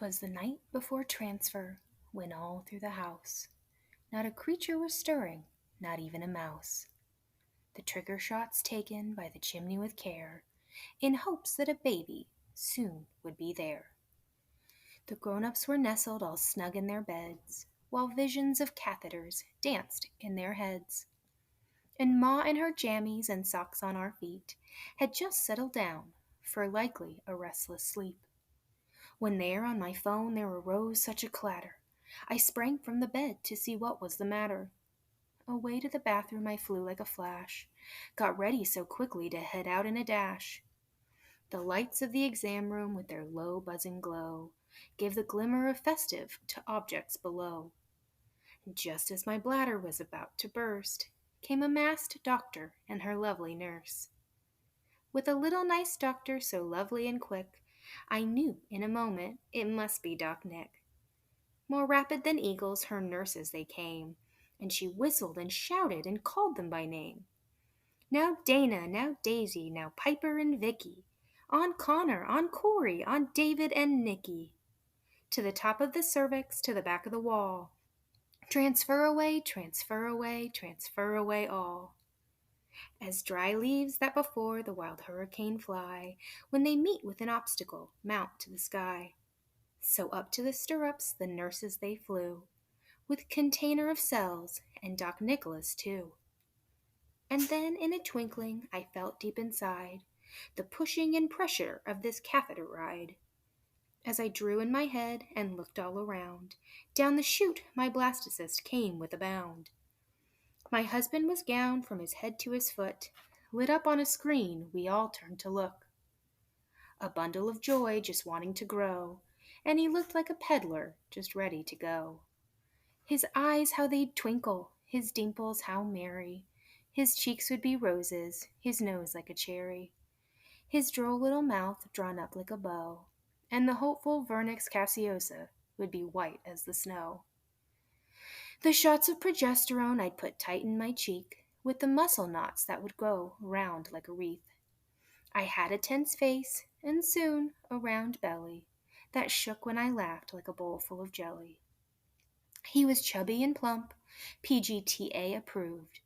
'Twas the night before transfer, when all through the house not a creature was stirring, not even a mouse. The trigger shots taken by the chimney with care, in hopes that a baby soon would be there. The grown-ups were nestled all snug in their beds, while visions of catheters danced in their heads. And Ma in her jammies and socks on our feet had just settled down for likely a restless sleep. When there on my phone there arose such a clatter, I sprang from the bed to see what was the matter. Away to the bathroom I flew like a flash, got ready so quickly to head out in a dash. The lights of the exam room with their low buzzing glow gave the glimmer of festive to objects below. Just as my bladder was about to burst, came a masked doctor and her lovely nurse. With a little nice doctor so lovely and quick, I knew in a moment it must be Doc Nick. More rapid than eagles her nurses they came, and she whistled and shouted and called them by name. Now Dana, now Daisy, now Piper and Vicky, on Connor, on Corey, on David and Nicky. To the top of the cervix, to the back of the wall. Transfer away, transfer away, transfer away all. As dry leaves that before the wild hurricane fly, when they meet with an obstacle, mount to the sky. So up to the stirrups the nurses they flew, with container of cells and Doc Nicholas too. And then in a twinkling I felt deep inside the pushing and pressure of this catheter ride. As I drew in my head and looked all around, down the chute my blastocyst came with a bound. My husband was gowned from his head to his foot, lit up on a screen we all turned to look. A bundle of joy just wanting to grow, and he looked like a peddler just ready to go. His eyes how they'd twinkle, his dimples how merry, his cheeks would be roses, his nose like a cherry, his droll little mouth drawn up like a bow, and the hopeful vernix caseosa would be white as the snow. The shots of progesterone I'd put tight in my cheek, with the muscle knots that would go round like a wreath. I had a tense face, and soon a round belly that shook when I laughed like a bowl full of jelly. He was chubby and plump, PGTA approved.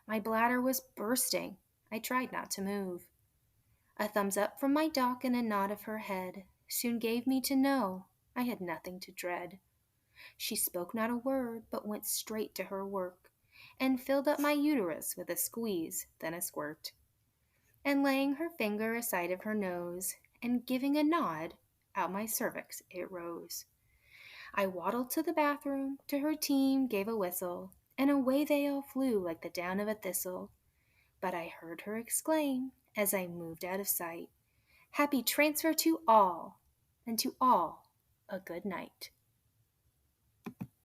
My bladder was bursting. I tried not to move. A thumbs up from my doc and a nod of her head soon gave me to know I had nothing to dread. She spoke not a word, but went straight to her work, and filled up my uterus with a squeeze, then a squirt. And laying her finger aside of her nose, and giving a nod, out my cervix it rose. I waddled to the bathroom, to her team gave a whistle, and away they all flew like the down of a thistle. But I heard her exclaim, as I moved out of sight, "Happy transfer to all, and to all a good night."